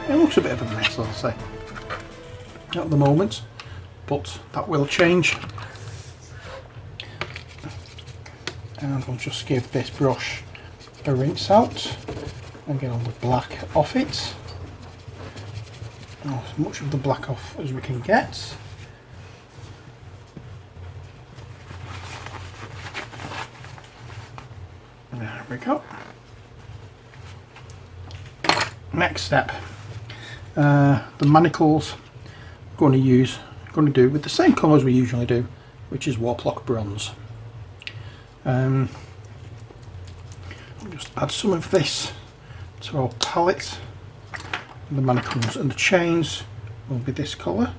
It looks a bit of a mess, I'll say, at the moment, but that will change. And we'll just give this brush a rinse out and get all the black off it. As much of the black off as we can get. There we go. Next step, the manacles I'm going to do with the same colours we usually do, which is Warplock Bronze. I'll just add some of this to our palette. The manacles and the chains will be this colour.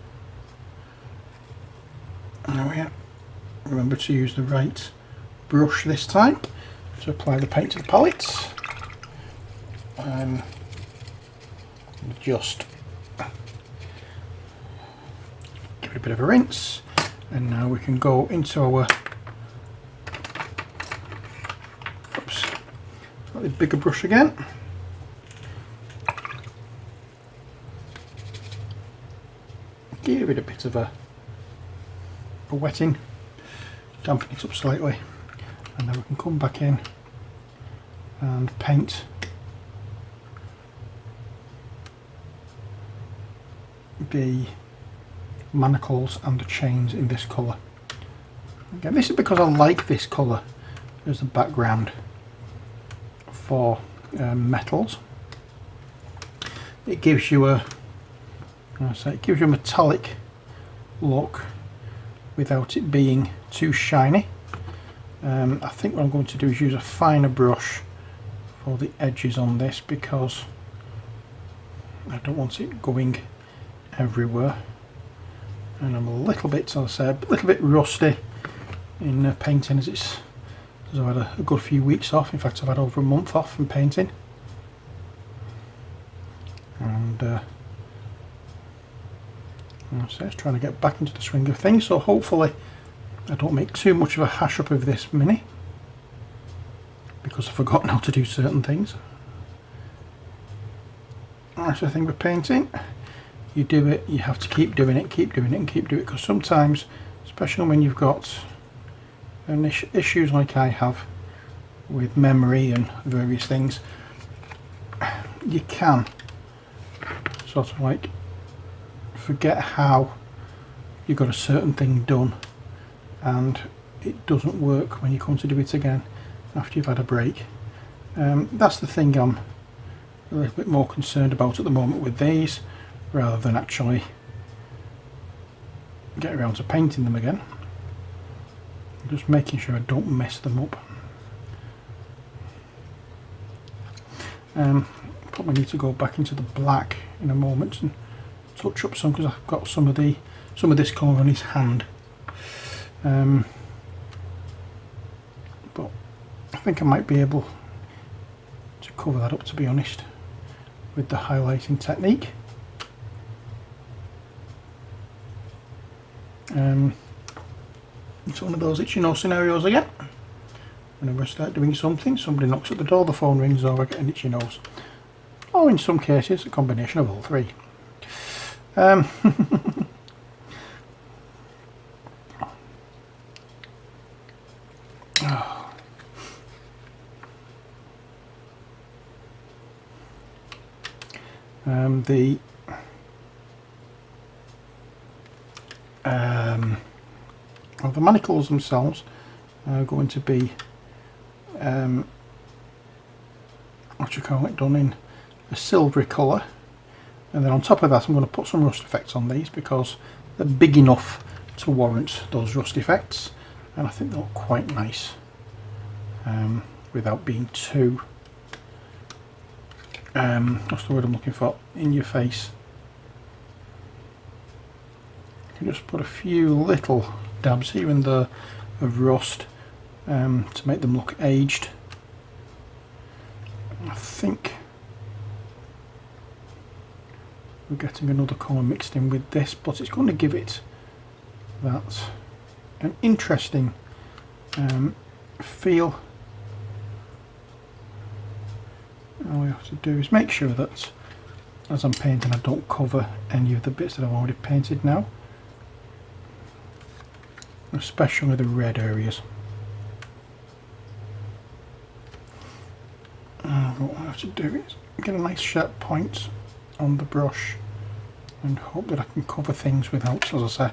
Now we remember to use the right brush this time to apply the paint to the palette. Just give it a bit of a rinse, and now we can go into our slightly bigger brush again. Give it a bit of a wetting, dampen it up slightly, and then we can come back in and paint the manacles and the chains in this colour. Again, this is because I like this colour as the background for metals. It gives you a metallic look without it being too shiny. I think what I'm going to do is use a finer brush for the edges on this, because I don't want it going everywhere, and I'm a little bit, as I said, a little bit rusty in painting, as I've had a good few weeks off. In fact, I've had over a month off from painting, and so it's trying to get back into the swing of things, so hopefully I don't make too much of a hash up of this mini, because I've forgotten how to do certain things. That's the thing with painting. You do it, you have to keep doing it, because sometimes, especially when you've got issues like I have with memory and various things, you can sort of like forget how you got a certain thing done, and it doesn't work when you come to do it again after you've had a break. That's the thing I'm a little bit more concerned about at the moment with these, rather than actually get around to painting them again. I'm just making sure I don't mess them up. Probably need to go back into the black in a moment and touch up some, because I've got some of this colour on his hand. But I think I might be able to cover that up, to be honest, with the highlighting technique. It's one of those itchy nose scenarios again. Whenever I start doing something, somebody knocks at the door, the phone rings, or I get an itchy nose. Or in some cases, a combination of all three. The manacles themselves are going to be done in a silvery colour, and then on top of that I'm going to put some rust effects on these, because they're big enough to warrant those rust effects, and I think they look quite nice without being too what's the word I'm looking for, in your face. You can just put a few little dabs here and there of rust to make them look aged. I think we're getting another colour mixed in with this, but it's going to give it that an interesting feel. All we have to do is make sure that as I'm painting, I don't cover any of the bits that I've already painted now, especially the red areas. What I have to do is get a nice sharp point on the brush and hope that I can cover things without, as I say,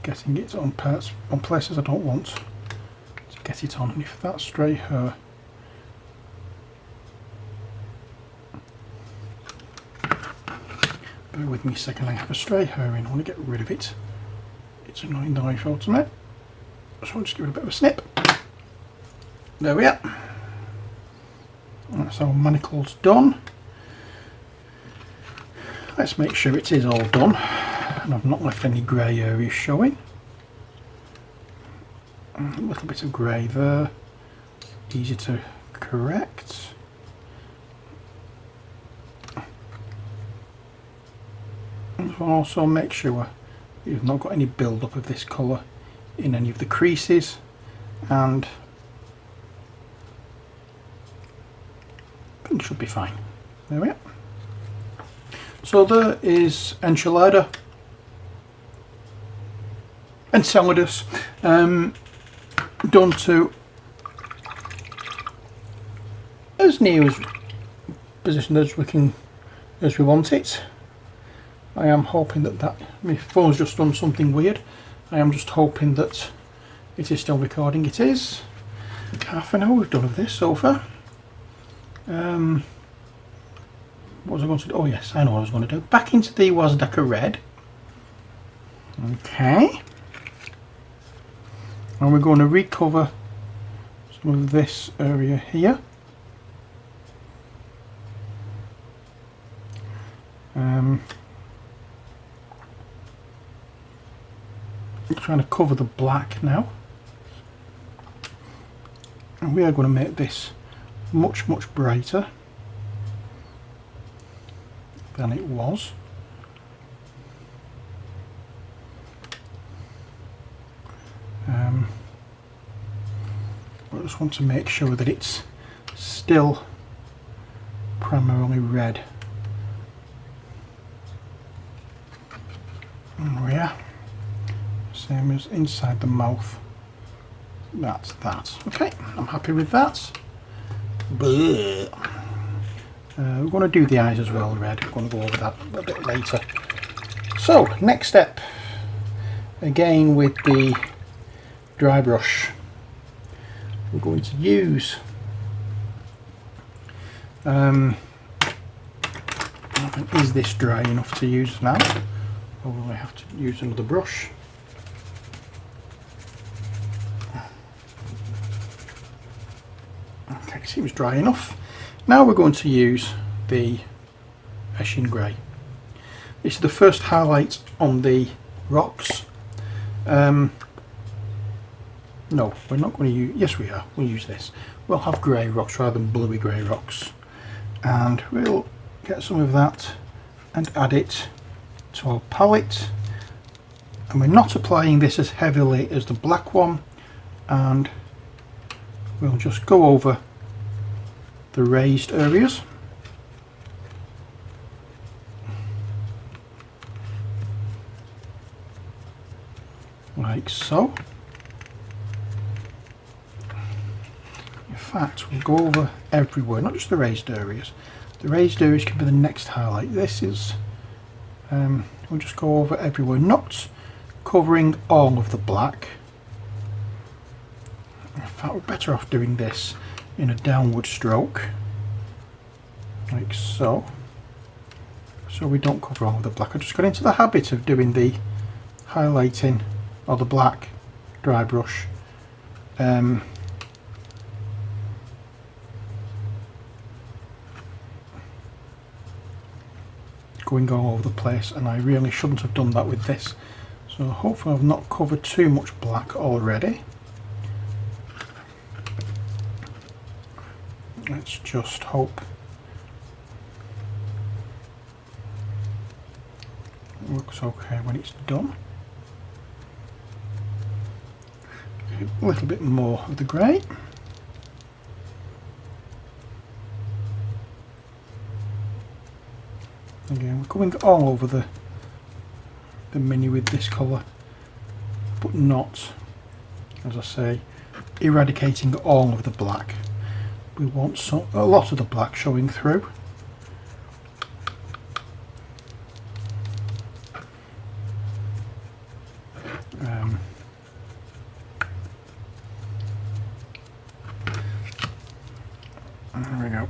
getting it on parts, on places I don't want to get it on. And if that stray hair, bear with me a second, I have a stray hair in, I want to get rid of it. It's annoying the life out of me, so I'll just give it a bit of a snip. There we are. That's our manacles done. Let's make sure it is all done and I've not left any grey areas showing. A little bit of grey there, easy to correct. And also make sure you've not got any build up of this colour in any of the creases, and it should be fine. There we are. So there is Enceladus, Enceladus, done to as near as positioned as we want it. I am hoping that my phone's just done something weird. I am just hoping that it is still recording. It is. Half an hour we've done of this so far. What was I going to do? Oh yes, I know what I was going to do. Back into the Wazdaka red. Okay. And we're going to recover some of this area here. I'm trying to cover the black now. And we are going to make this much brighter than it was. I just want to make sure that it's still primarily red. Oh yeah, same as inside the mouth. That's that. Okay, I'm happy with that. We're going to do the eyes as well red. We're going to go over that a bit later. So, next step, again with the dry brush, we're going to use is this dry enough to use now, or will I have to use another brush? Okay, seems dry enough. Now we're going to use the Eshin Grey. This is the first highlight on the rocks. No, we're not going to use, yes we are, we'll use this. We'll have grey rocks rather than bluey grey rocks. And we'll get some of that and add it to our palette. And we're not applying this as heavily as the black one, and we'll just go over the raised areas. Like so. In fact, we'll go over everywhere, not just the raised areas. The raised areas can be the next highlight. This is, we'll just go over everywhere, not covering all of the black. In fact, we're better off doing this in a downward stroke, like so. So we don't cover all of the black. I just got into the habit of doing the highlighting or the black dry brush going all over the place, and I really shouldn't have done that with this. So hopefully I've not covered too much black already. Let's just hope it looks okay when it's done. A little bit more of the grey. Again, we're going all over the mini with this colour, but not, as I say, eradicating all of the black. We want a lot of the black showing through. There we go.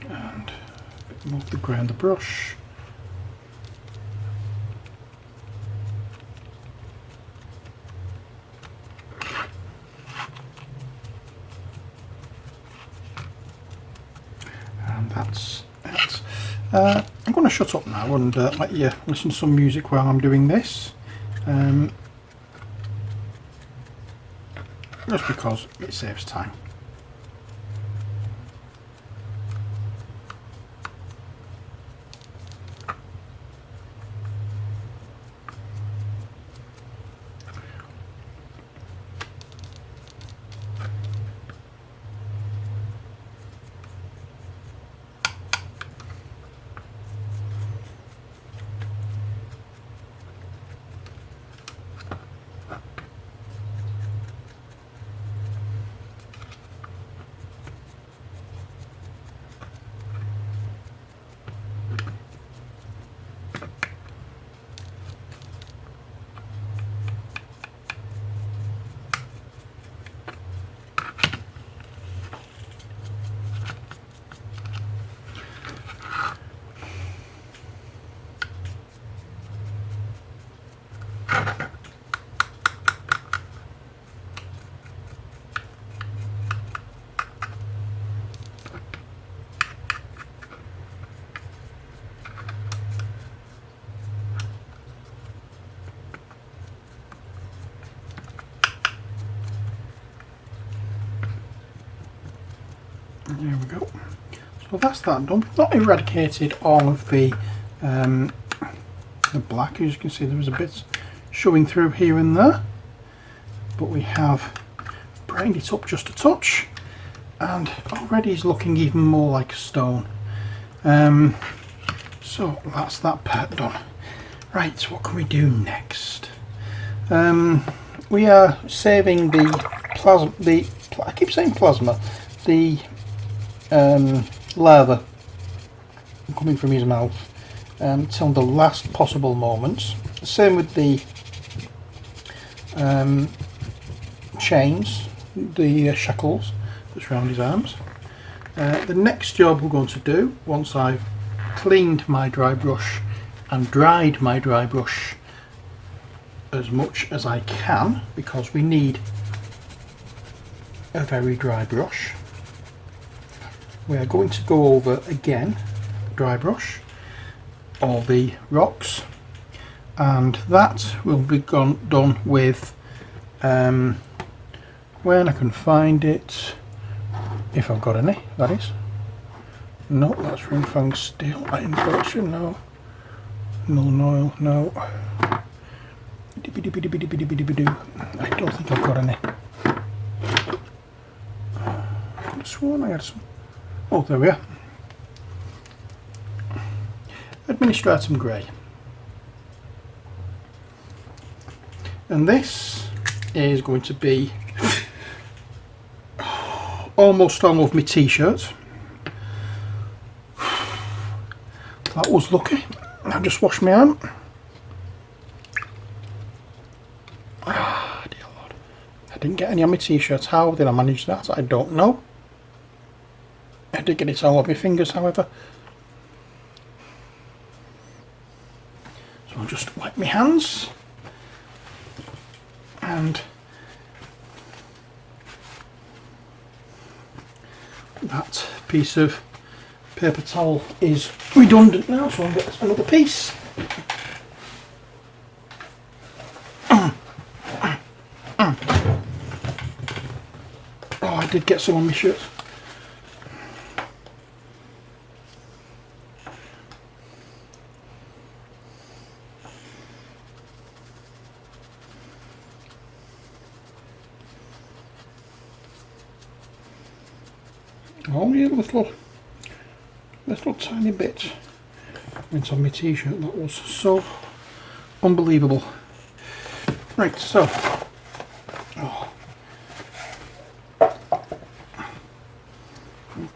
And move the grey on the brush. And that's it. I'm going to shut up now and let you listen to some music while I'm doing this. Just because it saves time. There we go. So that's that done. Not eradicated all of the black. As you can see, there was a bit showing through here and there, but we have brightened it up just a touch, and already is looking even more like a stone. So that's that part done. Right, so what can we do next? We are saving the plasma. I keep saying plasma. The lava coming from his mouth till the last possible moments. Same with the chains, the shackles that's around his arms. The next job we're going to do, once I've cleaned my dry brush and dried my dry brush as much as I can, because we need a very dry brush, we are going to go over again, dry brush, all the rocks, and that will be done with when I can find it, if I've got any, that is. No, that's ring-fang steel, iron collection, no. Null oil, no. I don't think I've got any. I could have sworn I had some. Oh, there we are. Administratum grey. And this is going to be almost all of my t-shirts. That was lucky. I just washed my hand. Ah, dear Lord. I didn't get any on my t-shirts. How did I manage that? I don't know. I did get it all on my fingers, however. So I'll just wipe my hands. And that piece of paper towel is redundant now, so I'll get another piece. Oh, I did get some on my shirt. Only a little tiny bit went on my t-shirt. That was so unbelievable. Right, so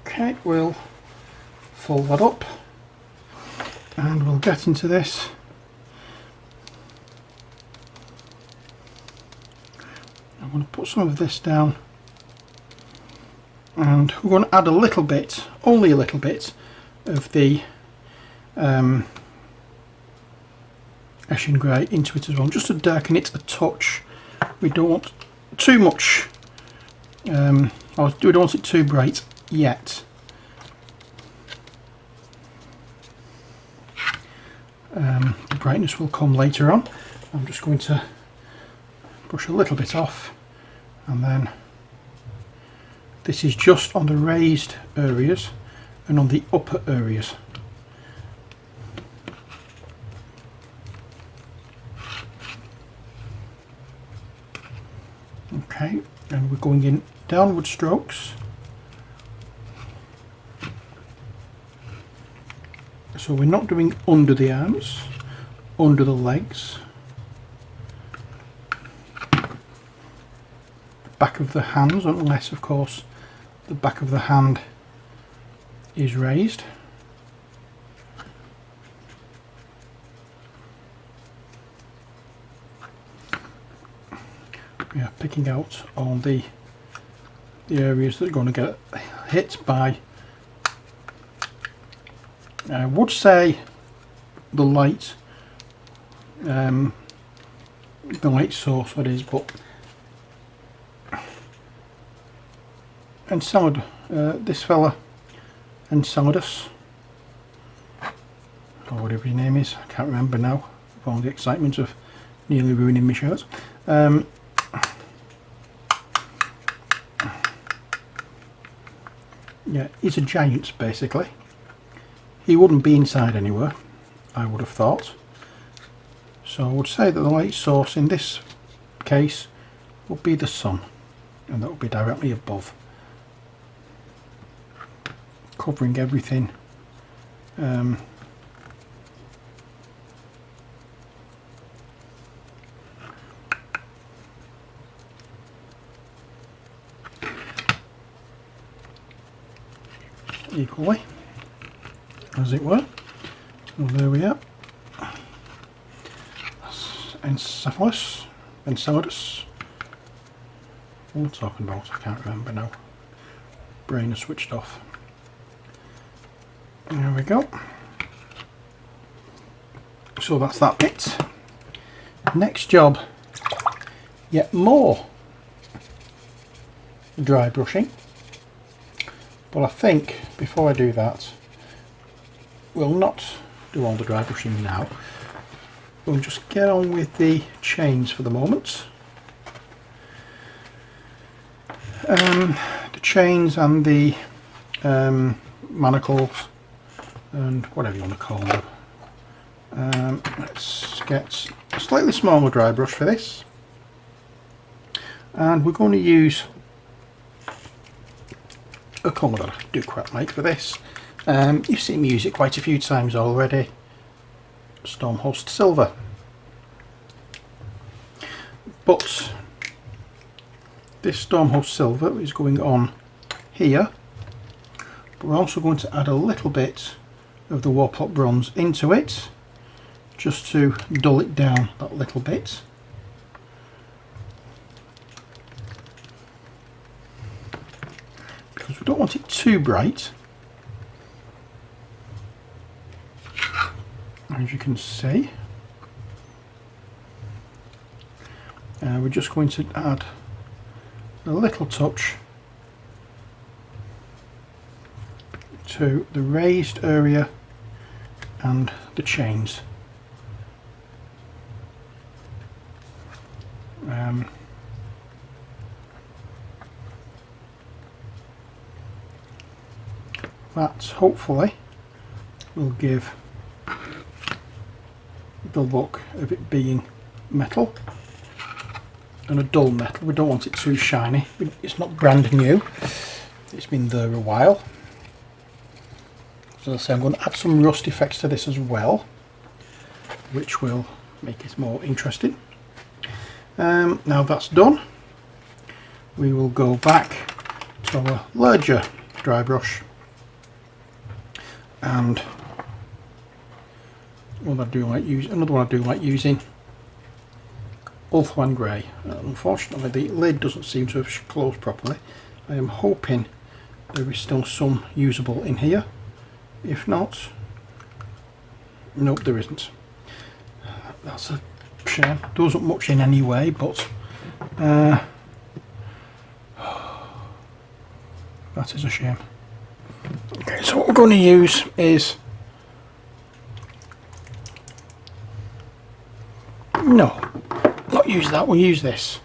okay, we'll fold that up and we'll get into this. I'm going to put some of this down, and we're going to add a little bit, only a little bit, of the Eshin Grey into it as well, just to darken it a touch. We don't want too much, or we don't want it too bright yet. The brightness will come later on. I'm just going to brush a little bit off, and then this is just on the raised areas and on the upper areas. Okay, and we're going in downward strokes. So we're not doing under the arms, under the legs, back of the hands, unless of course the back of the hand is raised. We are picking out all the areas that are going to get hit by, I would say, the light source, what is, but Enceladus, this fella, Enceladus, or whatever his name is, I can't remember now, with all the excitement of nearly ruining my shirt. Yeah, he's a giant basically. He wouldn't be inside anywhere, I would have thought. So I would say that the light source in this case would be the sun, and that would be directly above, covering everything. Equally, as it were. Well, there we are. Enceladus. What am I talking about? I can't remember now. Brain has switched off. There we go. So that's that bit. Next job, yet more dry brushing. But I think before I do that, we'll not do all the dry brushing now. We'll just get on with the chains for the moment. The chains and the manacles and whatever you want to call them. Let's get a slightly smaller dry brush for this, and we're going to use a colour that I do quite like for this. You've seen me use it quite a few times already. Stormhost Silver. But this Stormhost Silver is going on here, but we're also going to add a little bit of the Warplot Bronze into it, just to dull it down that little bit. Because we don't want it too bright. As you can see, we're just going to add a little touch to the raised area and the chains. That hopefully will give the look of it being metal, and a dull metal. We don't want it too shiny. It's not brand new. It's been there a while. So as I say, I'm going to add some rust effects to this as well, which will make it more interesting. Now that's done, we will go back to our larger dry brush, and another one I do like using, Ulthuan Grey. Unfortunately the lid doesn't seem to have closed properly. I am hoping there is still some usable in here. If not, nope, there isn't. That's a shame. There wasn't much in anyway, but that is a shame. Okay, so what we're going to use is, no, not use that, we'll use this.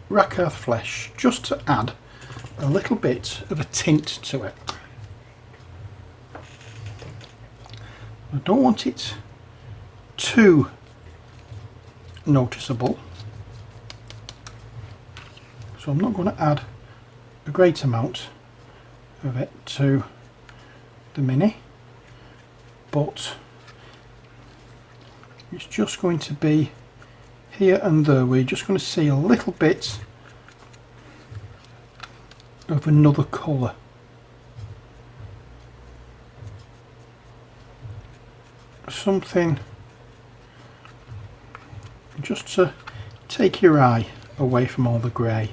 Rakarth Flesh, just to add a little bit of a tint to it. I don't want it too noticeable, so I'm not going to add a great amount of it to the mini, but it's just going to be here and there. We're just going to see a little bit of another colour. Something just to take your eye away from all the grey.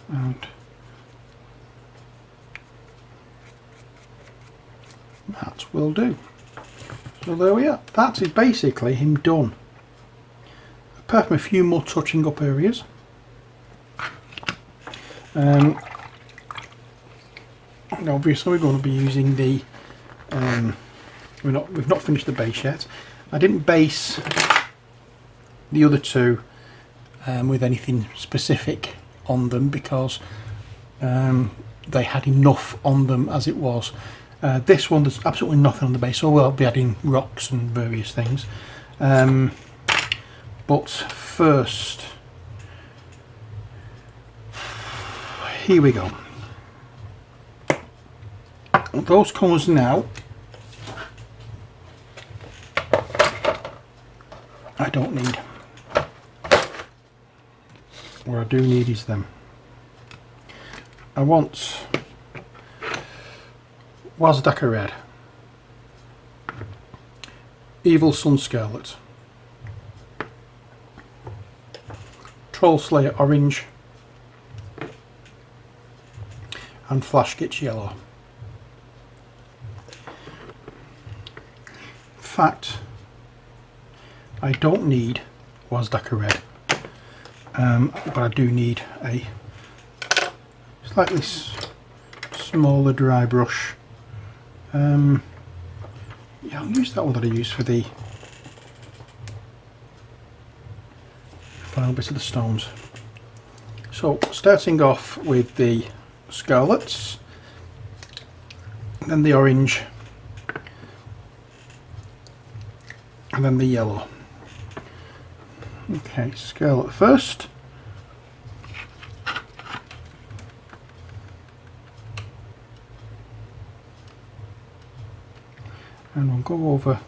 And that will do. So there we are. That is basically him done. Apart from a few more touching up areas. And obviously we're going to be using the we've not finished the base yet. I didn't base the other two with anything specific on them because they had enough on them as it was. This one, there's absolutely nothing on the base, so we'll be adding rocks and various things. But first, here we go. Those colours now, I don't need. What I do need is them. I want Wazdaka Red, Evil Sun Scarlet, Troll Slayer Orange, and Flashgitch Yellow. In fact, I don't need Wazdaka Red. But I do need a slightly smaller dry brush. Yeah, I'll use that one that I used for the final bit of the stones. So starting off with the scarlets, then the orange, and then the yellow. Okay, scarlet first. And we'll go over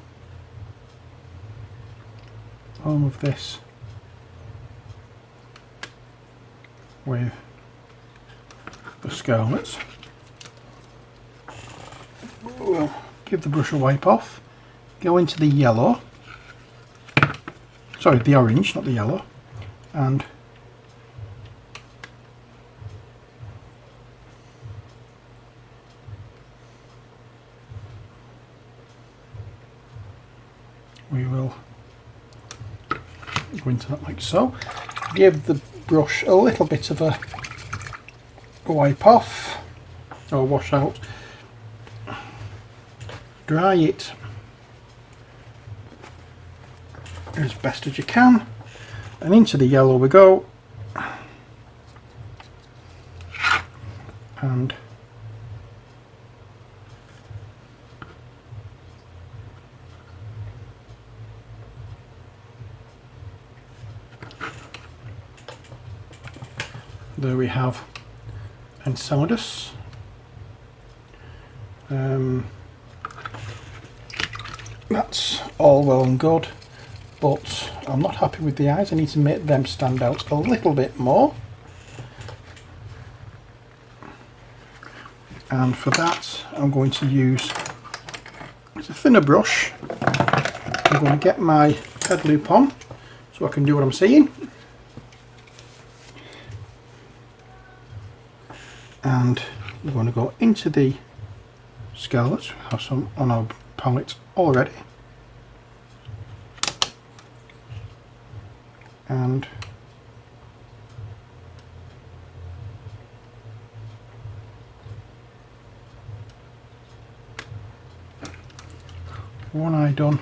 all of this with the scarlets. We'll give the brush a wipe off, go into the yellow. Sorry, the orange, not the yellow, and we will go into that like so. Give the brush a little bit of a wipe off or wash out. dry it as best as you can, and into the yellow we go. And there we have Enceladus. That's all well and good, but I'm not happy with the eyes. I need to make them stand out a little bit more. And for that I'm going to use a thinner brush. I'm going to get my head loop on so I can do what I'm seeing. And we're going to go into the scarlet. We have some on our palette already. And one eye done.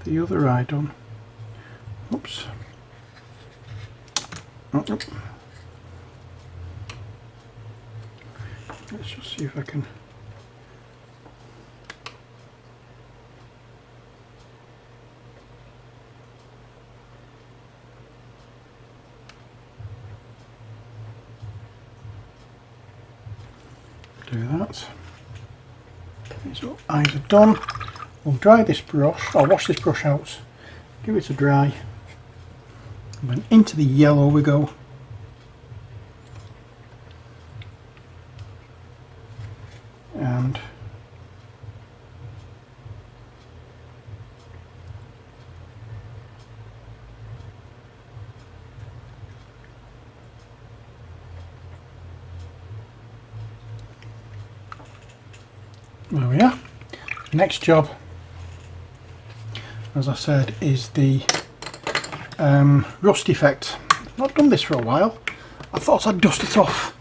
The other eye done. Oops. Oh, oh. Let's just see if I can. Do that. Okay, so eyes are done. We'll dry this brush, I'll wash this brush out, give it a dry, and then into the yellow we go. And there we are. Next job, as I said, is the rust effect. I've not done this for a while. I thought I'd dust it off.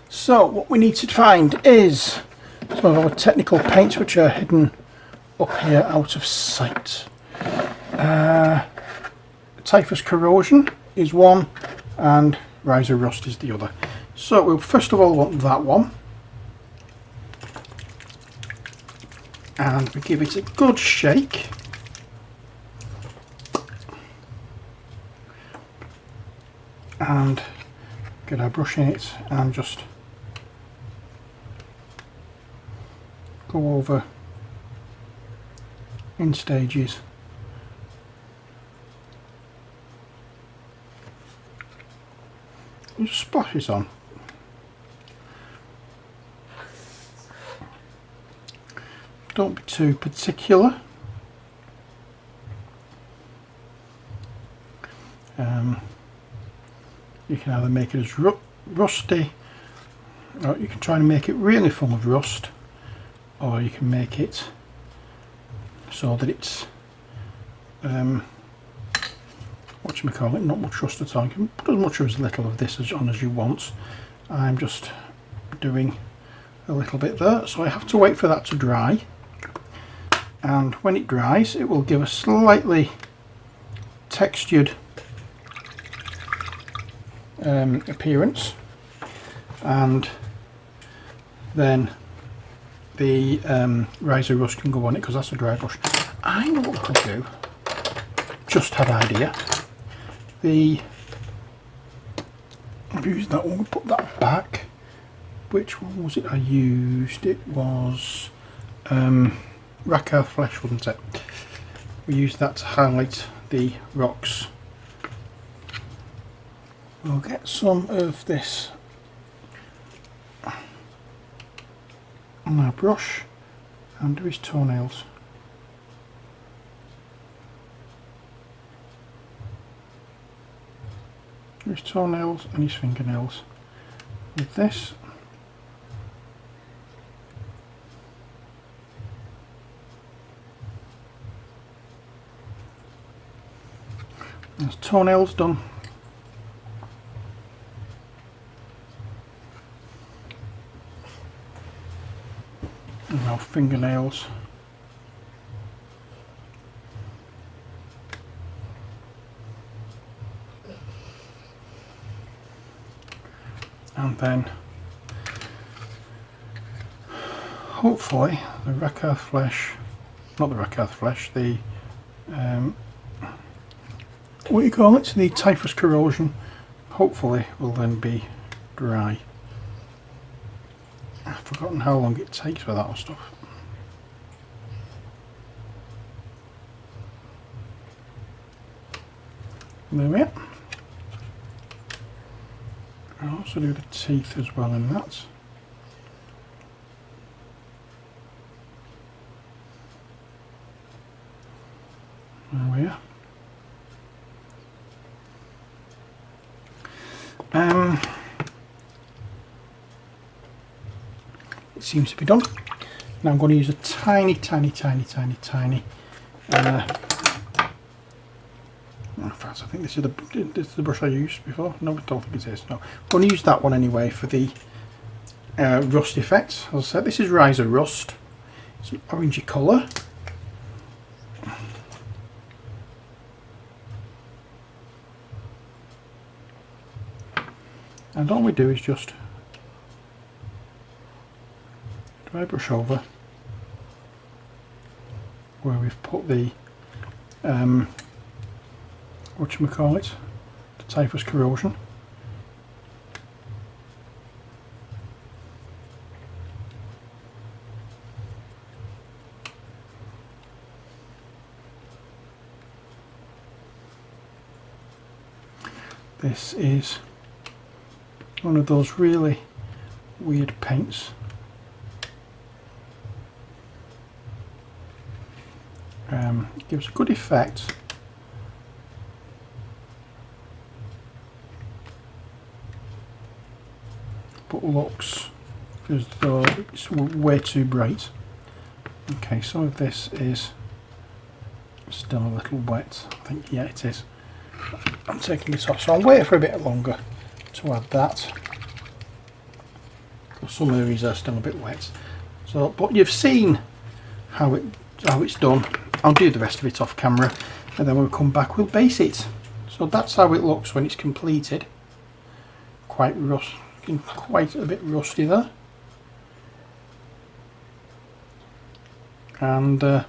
So what we need to find is some of our technical paints which are hidden up here out of sight. Typhus Corrosion is one and Riser Rust is the other. So we'll first of all want that one. And we give it a good shake. And get our brush in it and just go over in stages. And just splash it on. Don't be too particular. You can either make it as rusty, or you can try and make it really full of rust, or you can make it so that it's whatchamacallit, not much rust at all. You can put as much or as little of this on as you want. I'm just doing a little bit there, so I have to wait for that to dry. And when it dries, it will give a slightly textured appearance, and then the Riser Rust can go on it because that's a dry brush. I know what we could do. Just had an idea. I've used that one. Put that back. Which one was it I used? It was Raquel Flesh, wasn't it? We used that to highlight the rocks. We'll get some of this on our brush and do his toenails. His toenails and his fingernails with this. There's toenails done. And now fingernails. And then hopefully the Rakarth flesh, not the Rakarth flesh, the what do you call it, the typhus corrosion, hopefully will then be dry. I've forgotten how long it takes for that stuff. There we are. I'll also do the teeth as well in that. There we are. It seems to be done. Now I'm going to use a tiny in fact, I think this is the brush I used before. No, I don't think it is. No, I'm going to use that one anyway for the rust effect. As I said, this is Riser Rust. It's an orangey colour. And all we do is just dry brush over where we've put the whatchamacallit, the typhus corrosion. This is one of those really weird paints. It gives a good effect. But looks as though it's way too bright. Okay, some of this is still a little wet. I think, yeah, it is. I'm taking it off, so I'll wait for a bit longer to add that. Because some areas are still a bit wet. So, but you've seen how it's done. I'll do the rest of it off camera, and then when we come back, we'll base it. So that's how it looks when it's completed. Quite a bit rusty there. And I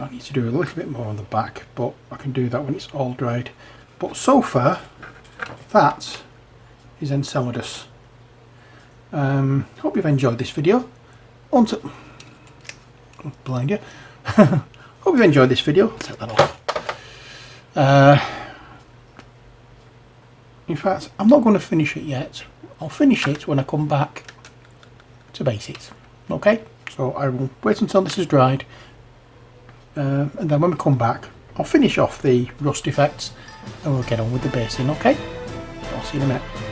need to do a little bit more on the back, but I can do that when it's all dried. But so far, that is Enceladus. Hope you've enjoyed this video. Blind you. Hope you've enjoyed this video. I'll take that off. In fact, I'm not going to finish it yet. I'll finish it when I come back to base it. Okay? So I will wait until this is dried. And then when we come back, I'll finish off the rust effects and we'll get on with the basing. Okay? I'll see you in a minute.